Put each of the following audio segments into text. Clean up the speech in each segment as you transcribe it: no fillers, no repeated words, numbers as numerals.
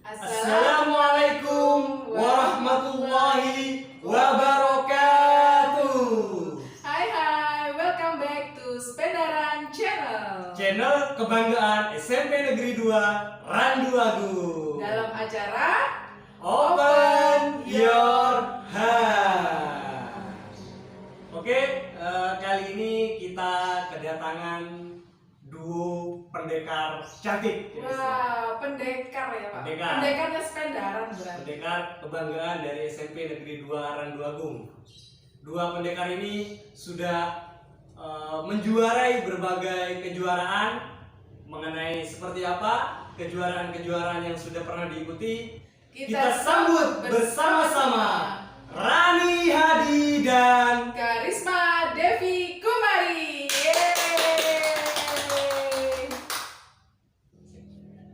Assalamualaikum warahmatullahi wabarakatuh. Hai, welcome back to Sepedaran Channel. Channel kebanggaan SMP Negeri 2 Randuagung. Dalam acara Open Your Heart. Oke, kali ini kita kedatangan duo pendekar cantik. wah, pendekar ya Pak. Pendekar. Pendekarnya Sepedaran berarti. Pendekar kebanggaan dari SMP Negeri 2 Randuagung. Dua pendekar ini sudah menjuarai berbagai kejuaraan. Mengenai seperti apa kejuaraan-kejuaraan yang sudah pernah diikuti, kita sambut bersama-sama Rani Hadi dan Karisma Devi Kumari. Yeay.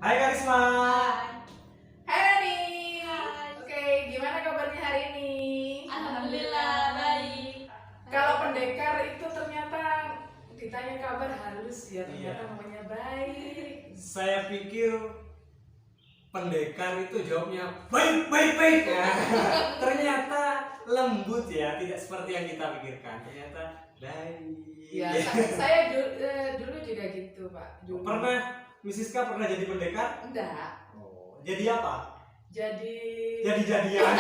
Hai Karisma. Hai Rani. Hai. Oke, gimana kabarnya hari ini? Alhamdulillah baik. Kalau pendekar itu ternyata ditanya kabar halus ya, ternyata Iya. namanya baik. Saya pikir pendekar itu jawabnya baik baik baik. Nah, ternyata lembut ya, tidak seperti yang kita pikirkan. Ternyata baik. Ya, saya dulu juga gitu Pak. Dulu. Pernah Misiska pernah jadi pendekar? Enggak. Oh, jadi apa? Jadi Jadian.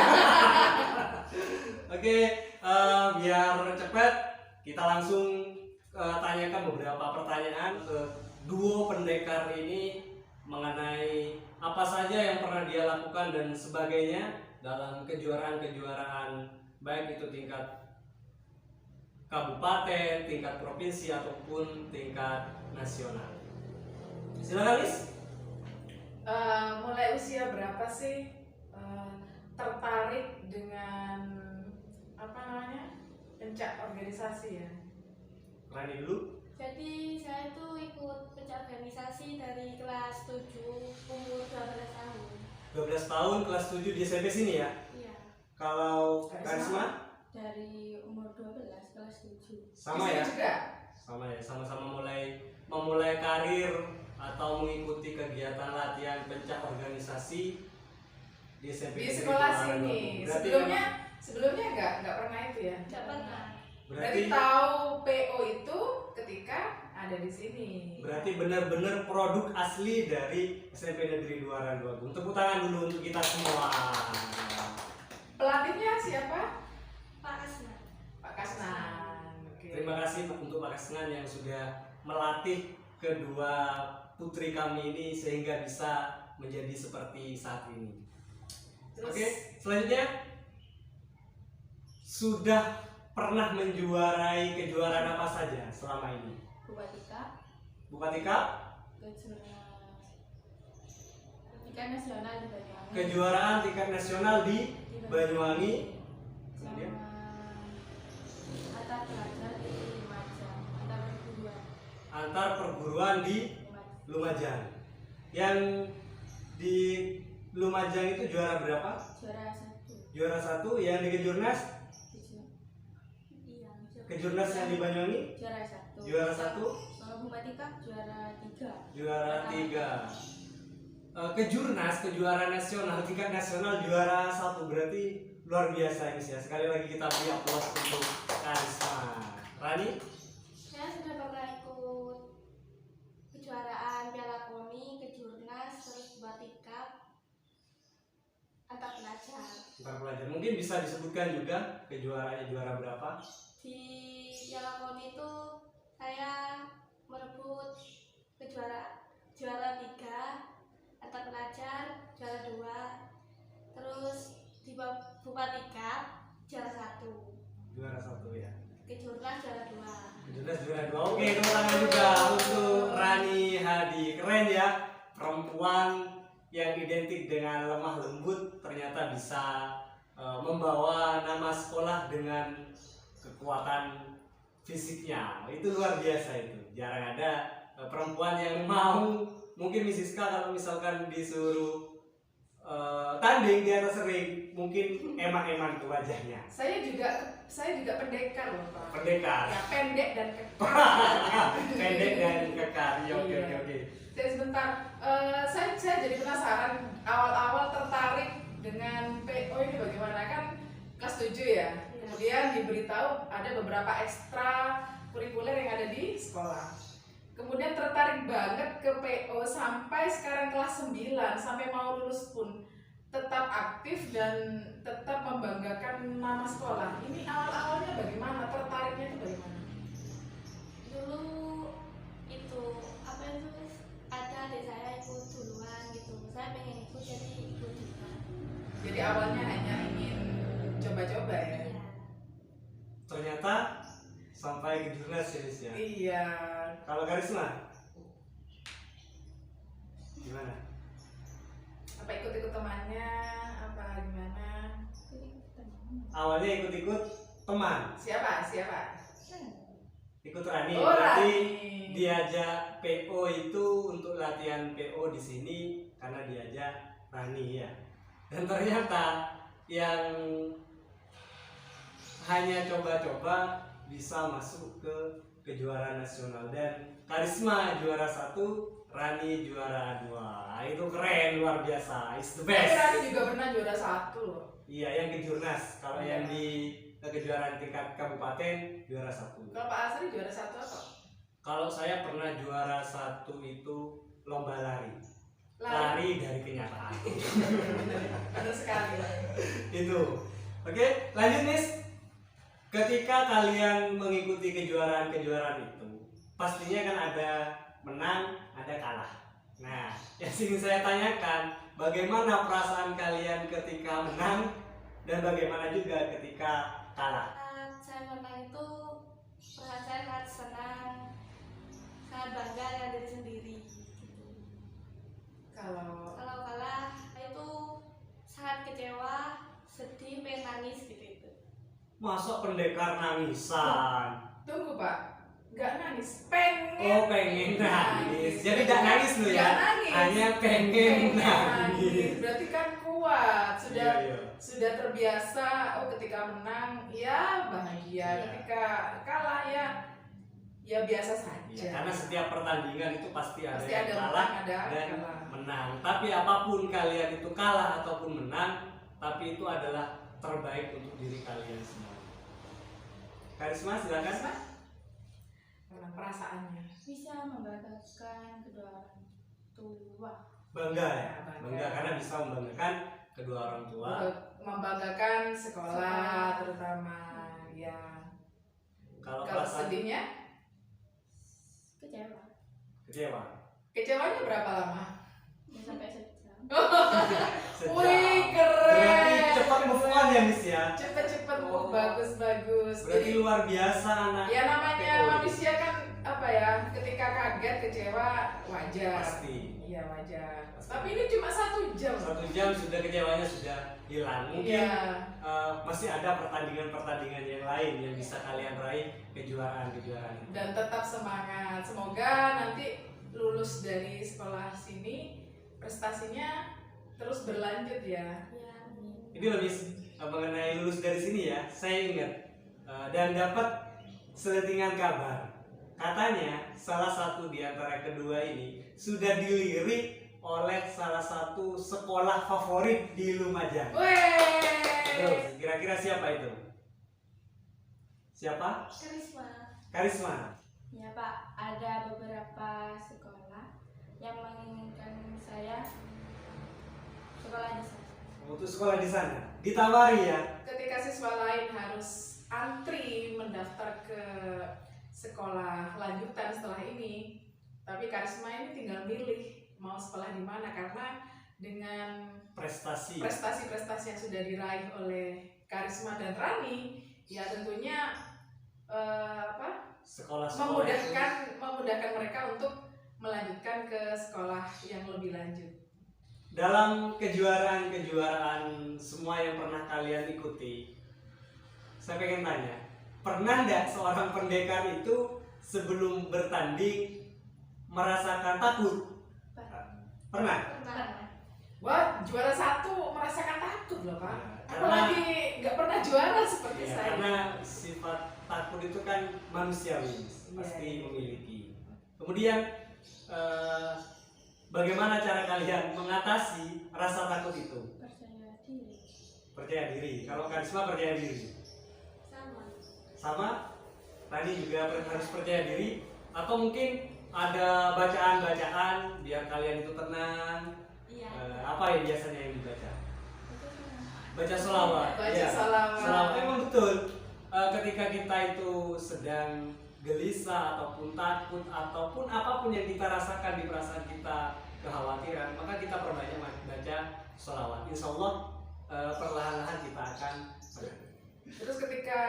Oke, biar cepat kita langsung tanyakan beberapa pertanyaan ke duo pendekar ini mengenai apa saja yang pernah dia lakukan dan sebagainya dalam kejuaraan-kejuaraan, baik itu tingkat kabupaten, tingkat provinsi ataupun tingkat nasional. Silakan, Lis. mulai usia berapa sih tertarik dengan apa namanya pencak organisasi ya? Rani dulu. Jadi saya tuh ikut pencak organisasi dari kelas 7 umur 12 tahun. 12 tahun kelas 7 di SMP sini ya. Iya, Kalau Karisma? Karisma dari umur 12 kelas 7. sama Di sini ya. juga. Sama ya, sama-sama memulai karir atau mengikuti kegiatan latihan pencak organisasi di SMP Di Negeri sekolah Kelurahan sini. Bandung. Berarti Sebelumnya nggak pernah itu ya? Tidak pernah. Berarti tahu PO itu ketika ada di sini. berarti benar-benar produk asli dari SMP Negeri 2 Randuagung. Tepuk tangan dulu untuk kita semua. Pelatihnya siapa? Pak Kasna. Pak Kasnan. Oke. Terima kasih untuk Pak Kasnan yang sudah melatih kedua putri kami ini sehingga bisa menjadi seperti saat ini. Terus Oke, selanjutnya sudah pernah menjuarai kejuaraan apa saja selama ini? Bupatika, Bupatika, kejuaraan nasional di Banyuwangi. kejuaraan tingkat nasional di Banyuwangi. Sama Kemudian antar pelajar di Lumajang, antar perguruan antar perguruan di Lumajang. Lumajang. Yang di Lumajang itu juara berapa? Juara 1. Juara 1. Yang di Kejurnas? Iya, Kejurnas yang di Banyuwangi? juara 1. Juara 1. Kalau Bupatika juara 3. Juara 3. Kejurnas, kejuaraan nasional, tingkat nasional juara 1, berarti luar biasa ini ya. Sekali lagi kita beri aplaus untuk Karisma. Rani? Saya sudah pernah ikut kejuaraan Piala KONI, Kejurnas, terus Bupatika, antar pelajar. Antar pelajar. Mungkin bisa disebutkan juga kejuaraannya juara berapa? Di Piala KONI itu saya merebut juara 3, antar pelajar juara 2, terus di Bupatika juara 1, Juara 1 ya. Kejurnas juara 2. Kejurnas juara 2. Oke, tepuk tangan juga untuk Rani Hadi. Keren ya, perempuan yang identik dengan lemah lembut ternyata bisa membawa nama sekolah dengan kekuatan fisiknya. Itu luar biasa itu. Jarang ada perempuan yang mau. Mungkin Misiska kalau misalkan disuruh tanding di atas ring mungkin eman-eman tuh wajahnya. Saya juga pendekar loh Pak. Pendekar. Ya, pendek dan kekar. Pendek dan kekar. Ya, oke Iya. oke oke. Jadi sebentar, saya jadi penasaran awal-awal tertarik dengan PO ini bagaimana, kan kelas 7 ya. Kemudian diberitahu ada beberapa ekstra kurikuler yang ada di sekolah. Kemudian tertarik banget ke PO sampai sekarang kelas 9, sampai mau lulus pun tetap aktif dan tetap membanggakan nama sekolah. Ini awal-awalnya bagaimana? Tertariknya itu bagaimana? Dulu itu apa itu ada adik saya ikut duluan gitu, saya pengen ikut jadi ikut juga. Jadi awalnya hanya ingin coba-coba ya? Iya. Ternyata sampai ke jurnas ya, Nis, ya. Iya. Kalau Karisma gimana? Apa ikut-ikut temannya? Apa gimana? Awalnya ikut-ikut teman, Siapa? ikut Rani. Oh, Berarti Rani. diajak PO itu untuk latihan PO di sini karena diajak Rani ya. Dan ternyata yang hanya coba-coba bisa masuk ke kejuaraan nasional, dan Karisma juara 1, Rani juara 2. Itu keren, luar biasa. It's the Tapi best. Rani juga pernah juara 1 loh. Iya, yang ke jurnas. Kalau Iya. yang di kejuaraan tingkat kabupaten juara 1. Kalau Pak Asri juara 1 apa? Kalau saya pernah juara 1 itu lomba lari. Lari dari kenyataan. Benar sekali. Itu. Oke, lanjut Nis. Ketika kalian mengikuti kejuaraan-kejuaraan itu, pastinya kan ada menang, ada kalah. Nah, yang ingin saya tanyakan, bagaimana perasaan kalian ketika menang dan bagaimana juga ketika kalah? Saat saya menang itu perasaan saya sangat senang, sangat bangga dengan diri sendiri gitu. Kalau Kalau kalah itu sangat kecewa, sedih, pengen nangis gitu itu. Masa pendekar nangisan? tunggu Pak, nggak nangis, pengen. Oh, pengen nangis. Jadi tidak nangis lu ya? Nggak nangis. Hanya pengen nangis. Berarti kan kuat, sudah Iya, iya. sudah terbiasa. Oh, ketika menang ya bahagia, Iya. ketika kalah ya biasa saja. Ya, karena setiap pertandingan itu pasti ada Pasti yang ada kalah menang, ada dan kalah. menang. Tapi apapun kalian itu kalah ataupun menang, tapi itu adalah terbaik untuk diri kalian semua. Karisma, silakan. Karisma? Mana perasaannya? Bisa membanggakan kedua orang tua. Bangga ya, Bangga. bangga karena bisa membanggakan kedua orang tua. Membanggakan sekolah terutama ya. Kalau Kalau perasaan sedihnya, Kecewa. kecewa. kecewanya berapa lama? Ya, sampai sejam. Sejam. Wih, keren. Berarti cepat move on ya, Miss ya. Cepet-cepet, Oh. bagus. Berarti luar biasa anak. ya namanya PO. manusia kan apa ya, ketika kaget, kecewa, wajar. Pasti. Iya wajar. Pasti. Tapi ini cuma 1 jam. 1 jam sudah kecewanya sudah hilang. Mungkin Iya. masih ada pertandingan-pertandingan yang lain yang bisa kalian raih kejuaraan-kejuaraan itu. Dan tetap semangat. Semoga nanti lulus dari sekolah sini prestasinya terus berlanjut ya. Ya, amin. Ini lebih mengenai lulus dari sini ya. Saya ingat dan dapat selentingan kabar. Katanya salah satu di antara kedua ini sudah dilirik oleh salah satu sekolah favorit di Lumajang. Weh. Terus, kira-kira siapa itu? Siapa? Karisma. Karisma. Ya Pak, ada beberapa sekolah yang menginginkan saya sekolah di sana. Untuk sekolah di sana. Ditawari ya. Ketika siswa lain harus antri mendaftar ke sekolah lanjutan setelah ini, tapi Karisma ini tinggal milih mau sekolah di mana, karena dengan prestasi-prestasi yang sudah diraih oleh Karisma dan Rani, ya tentunya Sekolah-sekolah itu. memudahkan mereka untuk melanjutkan ke sekolah yang lebih lanjut. Dalam kejuaraan-kejuaraan semua yang pernah kalian ikuti, saya pengen tanya, pernah nggak seorang pendekar itu sebelum bertanding merasakan takut? Pernah? Pernah. Wah, juara 1 merasakan takut loh Pak. Ya, Apalagi nggak pernah juara seperti Ya, saya. karena sifat takut itu kan manusiawi, pasti Iya. memiliki. Kemudian bagaimana cara kalian mengatasi rasa takut itu? Percaya diri. Percaya diri. Kalau Karisma percaya diri. Sama. Sama tadi juga harus percaya diri, atau mungkin ada bacaan-bacaan biar kalian itu tenang. Iya. Apa yang biasanya yang dibaca? Itu sama. Baca sholawat. Baca Iya, sholawat. Sholawat memang betul. Ketika kita itu sedang gelisah ataupun takut ataupun apapun yang kita rasakan di perasaan kita, kekhawatiran, maka kita perbanyak baca sholawat. Insya Allah perlahan-lahan kita akan Terus ketika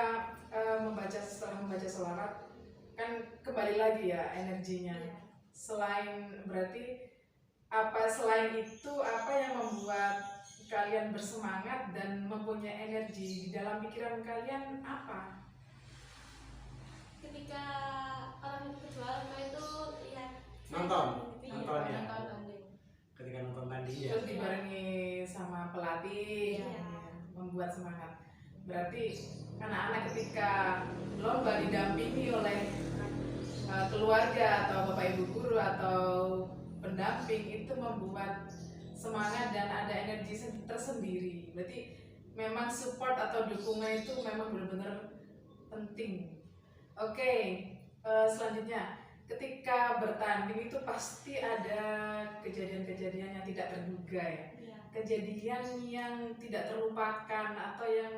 setelah membaca sholawat kan kembali lagi ya energinya. Iya. Selain itu apa yang membuat kalian bersemangat dan mempunyai energi di dalam pikiran kalian apa? Ketika orang kedua itu ya Nonton ya. nonton banding. Ketika nonton tanding ya. Terus dibarengi sama pelatih Iya. membuat semangat. Berarti anak-anak ketika lomba didampingi oleh keluarga atau bapak ibu guru atau pendamping itu membuat semangat dan ada energi tersendiri. Berarti memang support atau dukungan itu memang benar-benar penting. Oke, selanjutnya ketika bertanding itu pasti ada kejadian-kejadian yang tidak terduga ya. Iya. Kejadian yang tidak terlupakan atau yang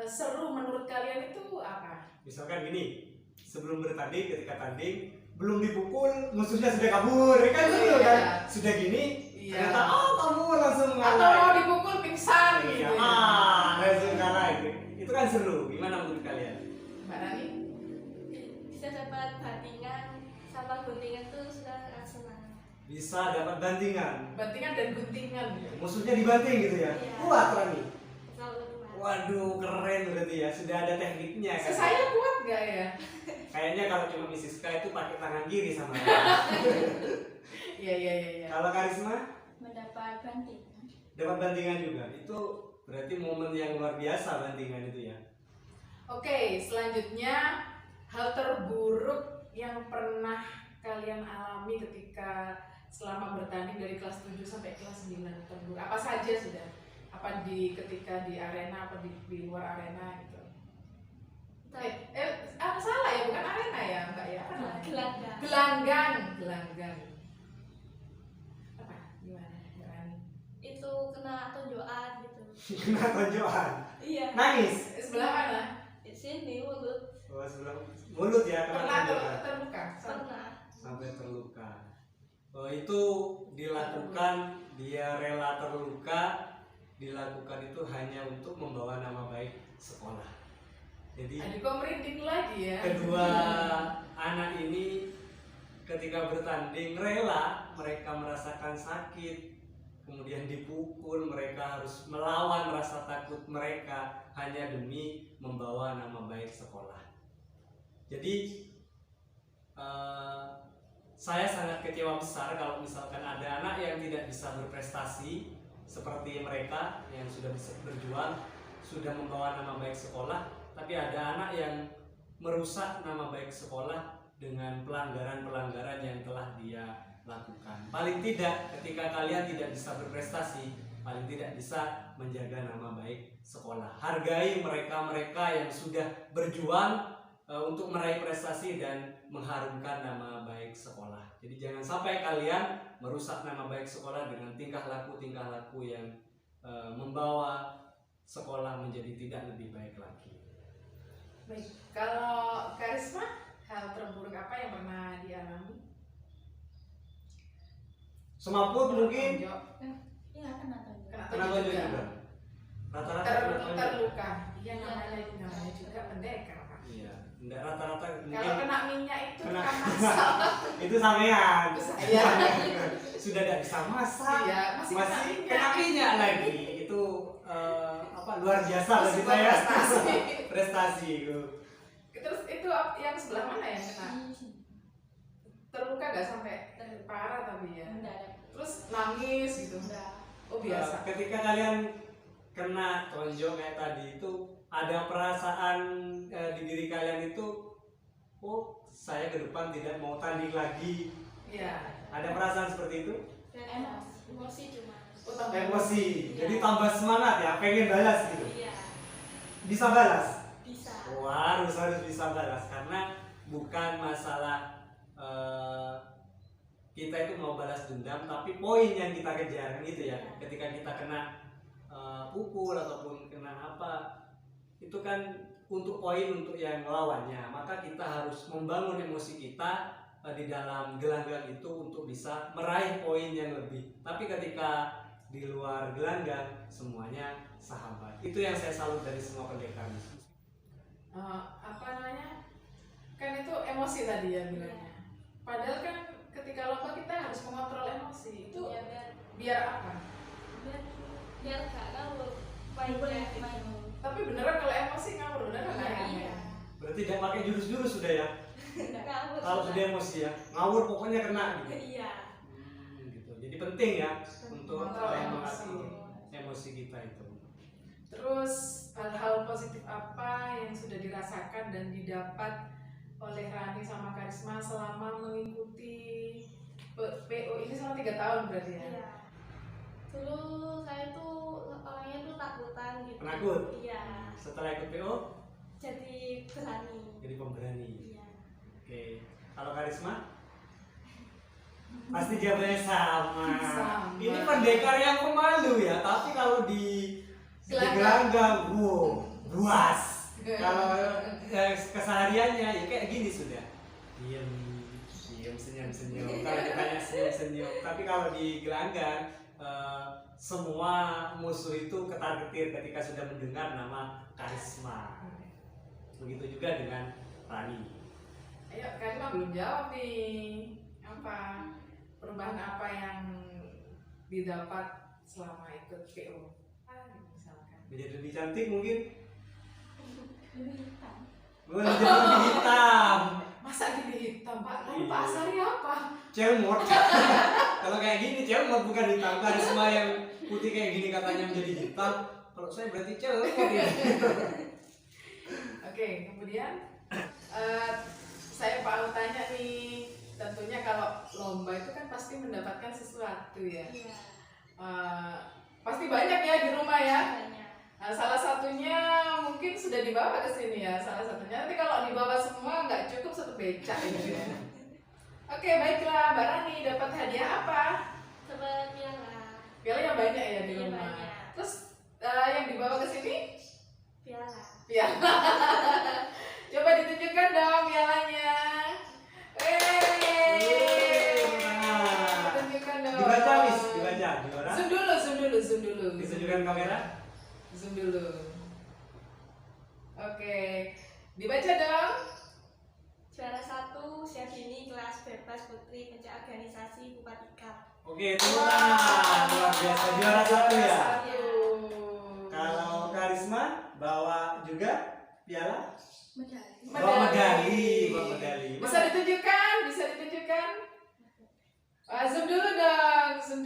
seru menurut kalian itu apa? Misalkan gini, sebelum bertanding, ketika tanding belum dipukul, musuhnya sudah kabur, kan seru kan? Sudah gini, ternyata kamu langsung Atau ngalah. mau dipukul pingsan gitu. Iya, langsung ngalah gitu. Itu kan seru. Gimana menurut kalian? Mbak Rani? Bisa dapat bandingan sama guntingan tuh sudah senang. Bisa dapat bantingan. Bantingan dan guntingan. Musuhnya dibanting gitu ya. Iya. Kuat Rani. Selalu kuat. Waduh, keren berarti ya. Sudah ada tekniknya kan. Saya kuat nggak ya? Kayaknya kalau cuma Miss Siska itu pakai tangan kiri sama. Iya. Kalau Karisma Mendapat bandingan. dapat bantingan juga. Itu berarti momen yang luar biasa bantingan itu ya. Oke, selanjutnya hal terburuk yang pernah kalian alami ketika selama bertanding dari kelas 7 sampai kelas 9 terburuk. Apa saja sudah? Apa ketika di arena, apa di luar arena gitu. Salah ya, bukan arena ya, Mbak ya. Apa namanya? Gelanggang. Apa? Gimana, Mbak Rani? Itu kena tonjokan gitu. Kena tonjokan. Iya. Nangis. Sebelah mana? Di sini mulut Oh, sebelah mulut ya kena Pernah tonjokan. terluka? pernah. Sampai terluka. Oh, itu dilakukan, dia rela terluka, dilakukan itu hanya untuk membawa nama baik sekolah. Jadi Aduh, kok merinding lagi ya? kedua anak ini ketika bertanding rela, mereka merasakan sakit, kemudian dipukul, mereka harus melawan rasa takut mereka hanya demi membawa nama baik sekolah. Jadi saya sangat kecewa besar kalau misalkan ada anak yang tidak bisa berprestasi seperti mereka yang sudah bisa berjuang, sudah membawa nama baik sekolah, tapi ada anak yang merusak nama baik sekolah dengan pelanggaran-pelanggaran yang telah dia lakukan. Paling tidak ketika kalian tidak bisa berprestasi, paling tidak bisa menjaga nama baik sekolah. Hargai mereka-mereka yang sudah berjuang untuk meraih prestasi dan mengharumkan nama baik sekolah. Jadi jangan sampai kalian merusak nama baik sekolah dengan tingkah laku yang membawa sekolah menjadi tidak lebih baik lagi. Baik, kalau Karisma, hal terburuk apa yang pernah dialami? Semaput mungkin Iya kena tonjokan. Kena kena tonjok tonjok juga. juga. Rata-rata kena tonjok. Terluka. Iya namanya juga pendekar Pak. Iya, enggak rata-rata Kalau mungkin kena minyak itu Kena- kan masalah. itu sampean. Itu saya. Sudah tidak bisa masak, Iya, masih kena minyak lagi. Itu luar biasa bagi Sebuah saya. prestasi. Prestasi itu. Terus itu yang sebelah mana yang kena? Terluka gak sampai parah tapi ya. Enggak ada. Terus nangis gitu. Enggak. Oh biasa. Ketika kalian kena tonjok kayak tadi itu, ada perasaan di diri kalian itu, oh saya ke depan tidak mau tanding lagi. Iya. Ada perasaan seperti itu? Emosi cuma. Oh, tambah Emosi. Iya. Jadi tambah semangat ya, pengen balas gitu. Iya, Bisa balas? bisa. Wah, harus bisa balas karena bukan masalah kita itu mau balas dendam, tapi poin yang kita kejar gitu ya. Ketika kita kena pukul ataupun kena apa, itu kan untuk poin untuk yang melawannya, maka kita harus membangun emosi kita di dalam gelanggang itu untuk bisa meraih poin yang lebih. Tapi ketika di luar gelanggang semuanya sahabat. Itu yang saya salut dari semua pendekar. Apa namanya? Kan itu emosi tadi ya bilangnya. Padahal kan ketika lomba kita harus mengontrol emosi. Itu Iya, biar apa? biar gak ngawur mainnya gitu. Tapi beneran kalau emosi ngawur beneran Iya, ya? iya. Berarti tidak pakai jurus-jurus sudah ya. Ngawur Kalau sudah. sudah emosi ya, ngawur pokoknya kena gitu. Iya. Gitu. Jadi penting ya untuk Mengontrol emosi. emosi. Emosi kita itu. Terus hal-hal positif apa yang sudah dirasakan dan didapat oleh Rani sama Karisma selama mengikuti PO ini selama 3 tahun berarti ya? Iya. Dulu saya tuh orangnya tuh takutan gitu. Penakut? Iya. Setelah ikut PO Jadi berani. jadi pemberani. Iya. Oke. Kalau Karisma? Pasti jawabannya sama. Sama. Ini pendekar yang pemalu ya, tapi kalau di gelanggang, wow, buas. Kalau kesehariannya ya kayak gini sudah, diam, senyum. Kalau ditanya senyum. Tapi kalau di gelanggang, semua musuh itu ketar-ketir ketika sudah mendengar nama Karisma. Begitu juga dengan Rani. Ayo Karisma belum jawab nih. Apa perubahan apa yang didapat selama ikut PO? Misalkan. Menjadi lebih cantik mungkin. Lebih hitam. Menjadi lebih hitam. Masa gini hitam Pak? Lalu Iya. Pak Asari apa? Celmot. Kalau kayak gini celmot bukan hitam. Karisma yang putih kayak gini katanya menjadi hitam. Kalau saya berarti celmot ya. Oke, kemudian saya mau tanya nih, tentunya kalau lomba itu kan pasti mendapatkan sesuatu ya. Iya. Pasti banyak ya di rumah ya. Banyak. Nah, salah satunya mungkin sudah dibawa ke sini ya. Salah satunya nanti kalau dibawa semua nggak cukup satu becak ini ya. Oke, baiklah, Mbak Rani dapat hadiah apa? Dapat piala. Piala yang banyak ya di Iya, rumah. banyak. Terus yang dibawa ke sini? Piala. Piala. Coba ditunjukkan dong pialanya. Ditunjukkan dong. Dibaca Miss, dibaca. Gimana? Zoom dulu. Ditunjukkan kamera. Zoom dulu. Oke. Dibaca dong. Juara 1 Syahrini kelas bebas putri pencak organisasi Bupati Kap. Oke, itu luar biasa juara 1 ya. Satu. Kalau Karisma bawa juga piala? Medali. Bawa medali. Bisa ditunjukkan? Zoom dulu dong, zoom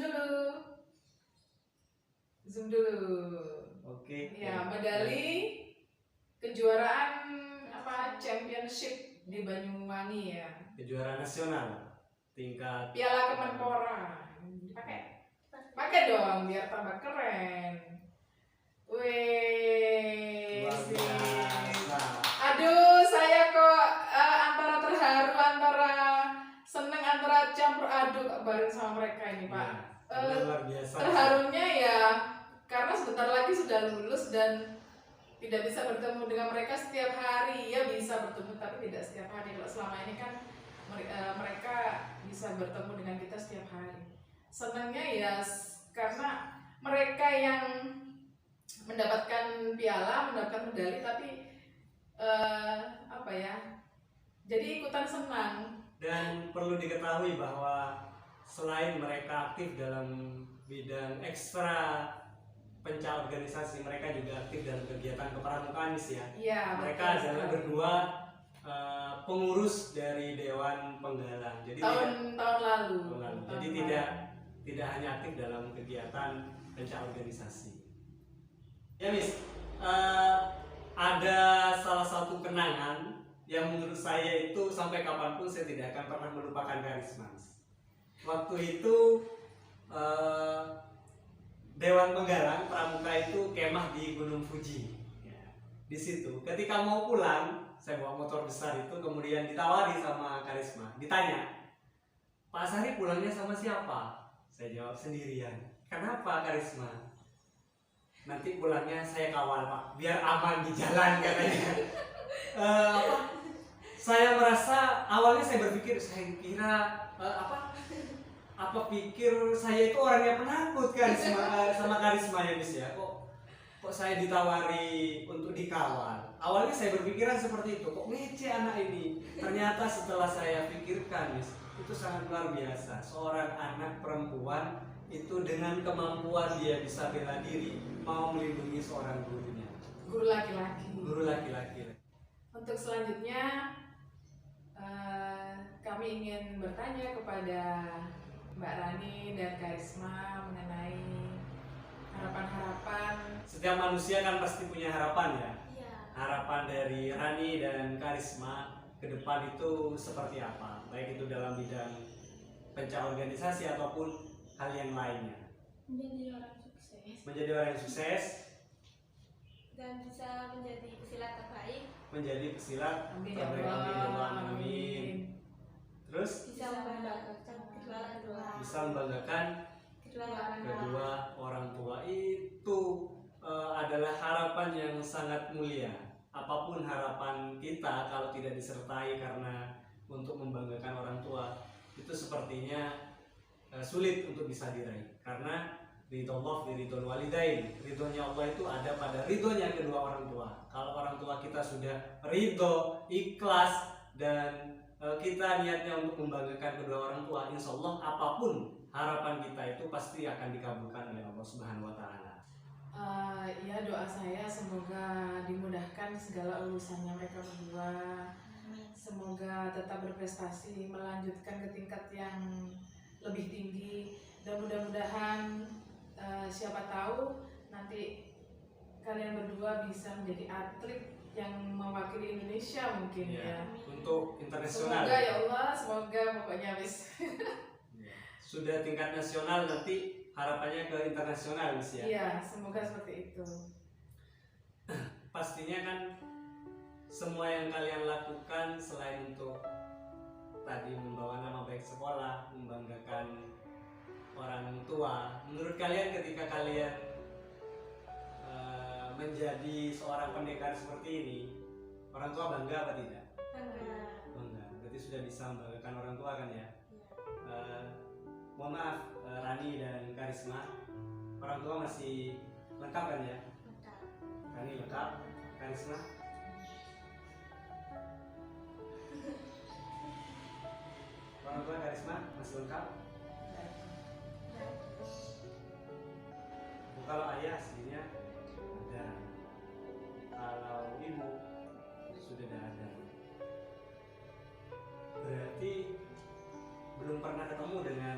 dulu. Oke. Ya, medali kejuaraan apa championship di Banyuwangi ya. Kejuaraan nasional tingkat Piala Kemenpora. Pakai dong biar tambah keren. Wih. luar biasa. Aduh, saya kok antara terharu, antara seneng, antara campur aduk bareng sama mereka ini, Pak. Ya, luar biasa. Terharunya ya karena sebentar lagi sudah lulus dan tidak bisa bertemu dengan mereka setiap hari. Ya bisa bertemu tapi tidak setiap hari. Kalau selama ini kan mereka bisa bertemu dengan kita setiap hari. Senangnya ya karena mereka yang mendapatkan piala, mendapatkan medali, tapi apa ya? Jadi ikutan senang. Dan perlu diketahui bahwa selain mereka aktif dalam bidang ekstra pencak organisasi, mereka juga aktif dalam kegiatan kepramukaan ya. Iya. Mereka betul adalah sekali. berdua pengurus dari Dewan Penggalang. Jadi tahun lalu. Jadi tidak hanya aktif dalam kegiatan pencak organisasi. Ya Miss, ada salah satu kenangan yang menurut saya itu sampai kapanpun saya tidak akan pernah melupakan Karisma. Waktu itu Dewan Penggarang Pramuka itu kemah di Gunung Fuji. Ya, di situ, ketika mau pulang, saya bawa motor besar itu, kemudian ditawari sama Karisma, ditanya, Pak Sari pulangnya sama siapa? Saya jawab sendirian. Kenapa Karisma? Nanti pulangnya saya kawal Pak, biar aman di jalan katanya. Saya merasa awalnya saya berpikir, saya kira apa pikir saya itu orangnya penakut kan sama Karisma ya Miss ya, kok saya ditawari untuk dikawal. Awalnya saya berpikiran seperti itu, kok ngece anak ini. Ternyata setelah saya pikirkan Miss, itu sangat luar biasa. Seorang anak perempuan itu dengan kemampuan dia bisa bela diri, mau melindungi seorang gurunya, Guru laki-laki. guru laki-laki. Untuk selanjutnya kami ingin bertanya kepada Mbak Rani dan Karisma mengenai harapan-harapan. Setiap manusia kan pasti punya harapan ya. Iya. Harapan dari Rani dan Karisma ke depan itu seperti apa? Baik itu dalam bidang pencak organisasi ataupun hal yang lainnya. Menjadi orang sukses Menjadi orang yang sukses, dan bisa menjadi pesilat terbaik, menjadi pesilat Amin ya terbaik. Amin ya Allah, Allah. amin. Terus bisa membanggakan kedua orang tua. bisa membanggakan Kedua orang tua. kedua orang tua. Itu adalah harapan yang sangat mulia. Apapun harapan kita kalau tidak disertai karena untuk membanggakan orang tua, itu sepertinya sulit untuk bisa diraih. Karena ridho Allah ridho walidain, ridhonya Allah itu ada pada ridhonya kedua orang tua. Kalau orang tua kita sudah ridho, ikhlas, dan kita niatnya untuk membanggakan kedua orang tua, insya Allah apapun harapan kita itu pasti akan dikabulkan oleh Allah Subhanahu Wa Taala. Ya, doa saya semoga dimudahkan segala urusannya mereka berdua. Semoga tetap berprestasi, melanjutkan ke tingkat yang lebih tinggi, dan mudah-mudahan siapa tahu nanti kalian berdua bisa menjadi atlet yang mewakili Indonesia mungkin ya. Untuk internasional. Semoga ya Allah, semoga pokoknya Miss. Sudah tingkat nasional, nanti harapannya ke internasional Miss ya. Iya, semoga seperti itu. Pastinya kan semua yang kalian lakukan selain untuk tadi membawa nama baik sekolah, membanggakan orang tua, menurut kalian ketika kalian menjadi seorang pendekar seperti ini, orang tua bangga apa tidak? Bangga. Bangga. Berarti sudah bisa membanggakan orang tua kan ya? Iya. Mohon maaf Rani dan Karisma, orang tua masih lengkap kan ya? Lengkap. Rani lengkap, Karisma orang tua Karisma masih lengkap. Kalau ayah aslinya ada, kalau ibu sudah tidak ada. Berarti belum pernah ketemu dengan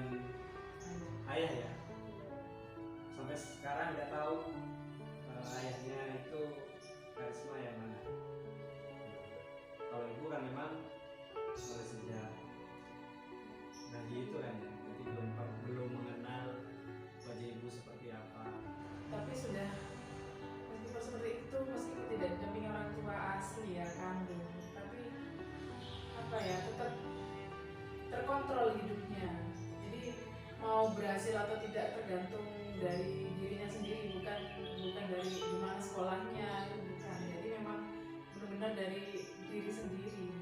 ayah ya? Sampai sekarang nggak tahu ayahnya itu Karisma yang mana. Kalau ibu kan memang mulai sejak bayi itu kan ya, jadi belum mengenal wajah ibu seperti apa. Tapi sudah meskipun seperti itu, meskipun tidak didampingi orang tua asli ya kandung, tapi apa ya, tetap terkontrol hidupnya. Jadi mau berhasil atau tidak tergantung dari dirinya sendiri, bukan dari gimana sekolahnya, itu bukan. Jadi memang benar-benar dari diri sendiri.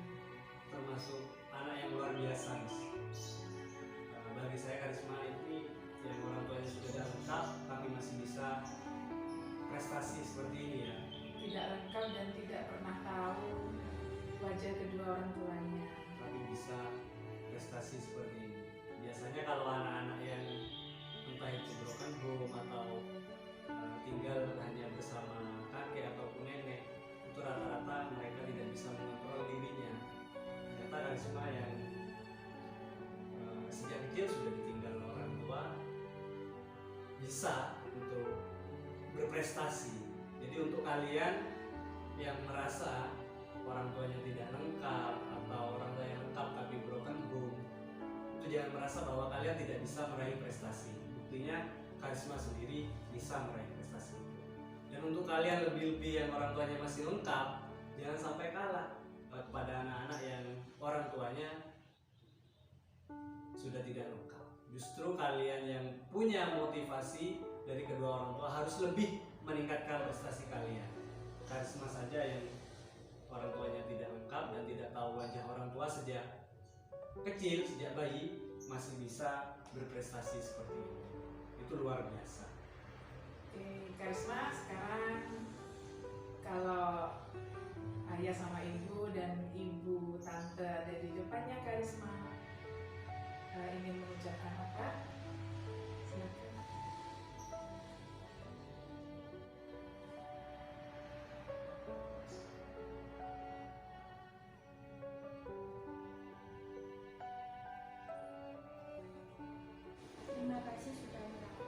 Termasuk anak yang luar biasa Miss. Bagi saya Karisma ini yang orang tuanya sudah tidak lengkap tapi masih bisa prestasi seperti ini ya. Tidak lengkap dan tidak pernah tahu wajah kedua orang tuanya. Tapi bisa prestasi seperti ini. Biasanya kalau anak-anak yang entah itu broken home atau tinggal hanya bersama kakek ataupun nenek, itu rata-rata mereka tidak bisa mengontrol dirinya. Ternyata Karisma yang sejak kecil sudah ditinggal orang tua bisa untuk berprestasi. Jadi untuk kalian yang merasa orang tuanya tidak lengkap atau orang tua yang lengkap tapi broken home, itu jangan merasa bahwa kalian tidak bisa meraih prestasi. Buktinya Karisma sendiri bisa meraih prestasi itu. Dan untuk kalian lebih-lebih yang orang tuanya masih lengkap, jangan sampai kalah kepada anak-anak yang orang tuanya sudah tidak lengkap. Justru kalian yang punya motivasi dari kedua orang tua harus lebih meningkatkan prestasi kalian. Karisma saja yang orang tuanya tidak lengkap dan tidak tahu wajah orang tua sejak kecil, sejak bayi, masih bisa berprestasi seperti ini. Itu luar biasa. Oke, Karisma, sekarang kalau ayah sama ibu dan ibu tante ada di depannya Karisma, ingin mengucapkan apa? Silakan. Terima kasih sudah merawat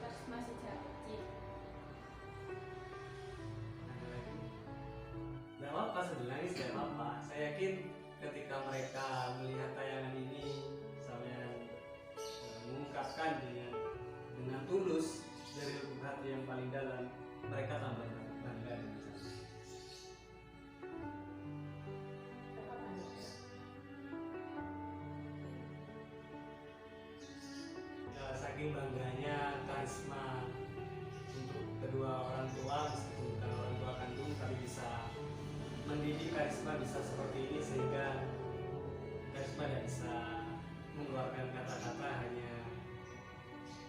Karisma sejak kecil. Tidak apa-apa, sambil nangis tidak apa-apa. Saya yakin ketika mereka melihat tayangan ini, saya mengungkapkan dengan tulus dari lubuk hati yang paling dalam, mereka tambah bangga dengan saya. Saking bangganya Karisma untuk kedua orang tua, meskipun bukan orang tua kandung, tapi bisa mendidik Karisma bisa seperti ini, sehingga Karisma tidak bisa mengeluarkan kata-kata, hanya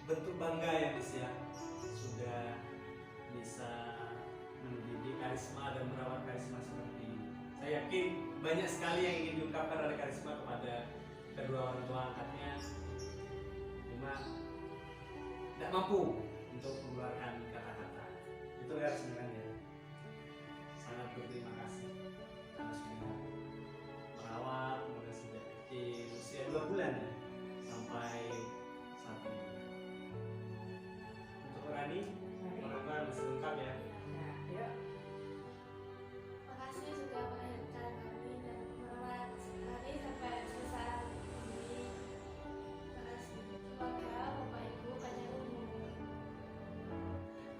bentuk bangga yang bisa sudah bisa mendidik Karisma dan merawat Karisma seperti ini. Saya yakin banyak sekali yang ingin diungkapkan oleh Karisma kepada kedua orang tua angkatnya, cuma tidak mampu untuk mengeluarkan kata-kata. Itu ya sebenarnya. Sangat berterima kasih karena sudah merawat mulai sejak kecil, usia 2 bulan ya, sampai saat ini. Untuk Rani, orang bisa lengkap ya. Nah, yuk. Makasih sudah melahirkan kami dan merawat kami sampai saat ini. Makasih. Semoga Bapak Ibu panjang umur.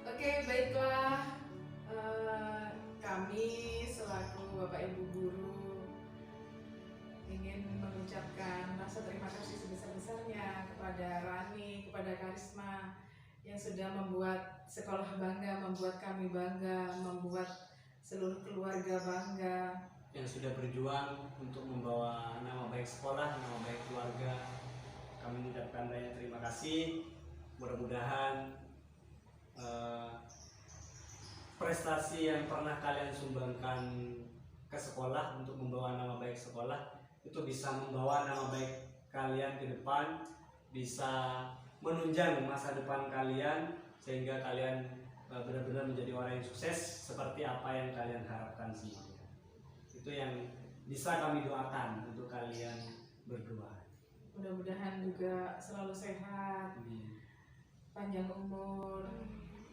Oke, baiklah. Kami selaku Bapak Ibu guru ingin mengucapkan rasa terima kasih sebesar-besarnya kepada Rani, kepada Karisma yang sudah membuat sekolah bangga, membuat kami bangga, membuat seluruh keluarga bangga. Yang sudah berjuang untuk membawa nama baik sekolah, nama baik keluarga. Kami mengucapkan banyak terima kasih. Mudah-mudahan prestasi yang pernah kalian sumbangkan ke sekolah untuk membawa nama baik sekolah itu bisa membawa nama baik kalian ke depan, bisa menunjang masa depan kalian, sehingga kalian benar-benar menjadi orang yang sukses seperti apa yang kalian harapkan semuanya. Itu yang bisa kami doakan untuk kalian berdua. Mudah-mudahan juga selalu sehat, panjang umur,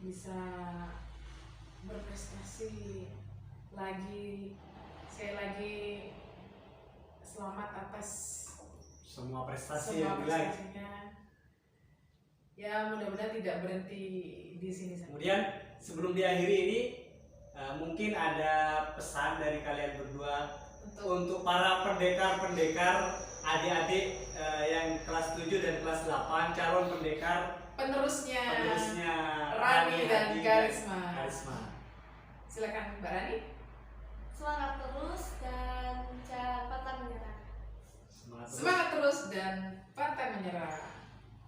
bisa berprestasi lagi. Sekali lagi selamat atas Semua prestasi yang diraih. prestasinya. Ya, mudah-mudahan tidak berhenti di sini saja. Kemudian sebelum diakhiri ini mungkin ada pesan dari kalian berdua untuk para pendekar-pendekar adik-adik yang kelas 7 dan kelas 8, calon pendekar penerusnya Rani dan Hadi Karisma. Silakan Mbak Rani. Semangat terus dan jangan pantang menyerah. Semangat terus. Semangat terus dan pantang menyerah.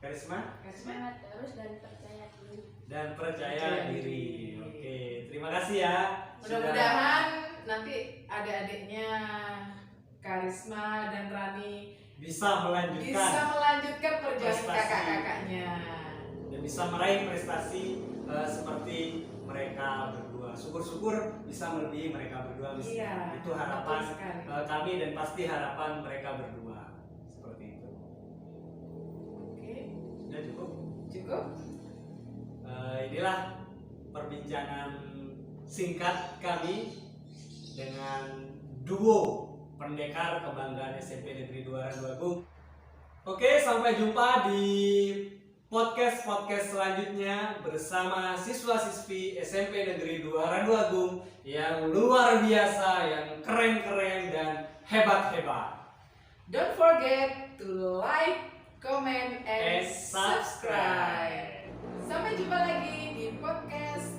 Karisma Semangat terus dan percaya diri. dan percaya diri. Oke, terima kasih ya. Mudah-mudahan nanti adik-adiknya Karisma dan Rani bisa melanjutkan perjalanan prestasi. kakak-kakaknya. Dan bisa meraih prestasi seperti mereka berdua. Syukur-syukur bisa melebihi mereka berdua. Iya, Itu harapan betul sekali. kami dan pasti harapan mereka berdua. Seperti itu. Oke, Sudah cukup. cukup. Inilah perbincangan singkat kami dengan duo pendekar kebanggaan SMP Negeri 2 Randuagung. Oke, sampai jumpa di podcast selanjutnya bersama siswa-siswi SMP Negeri 2 Randuagung yang luar biasa, yang keren-keren dan hebat-hebat. Don't forget to like, comment, and And subscribe. subscribe. Sampai jumpa lagi di podcast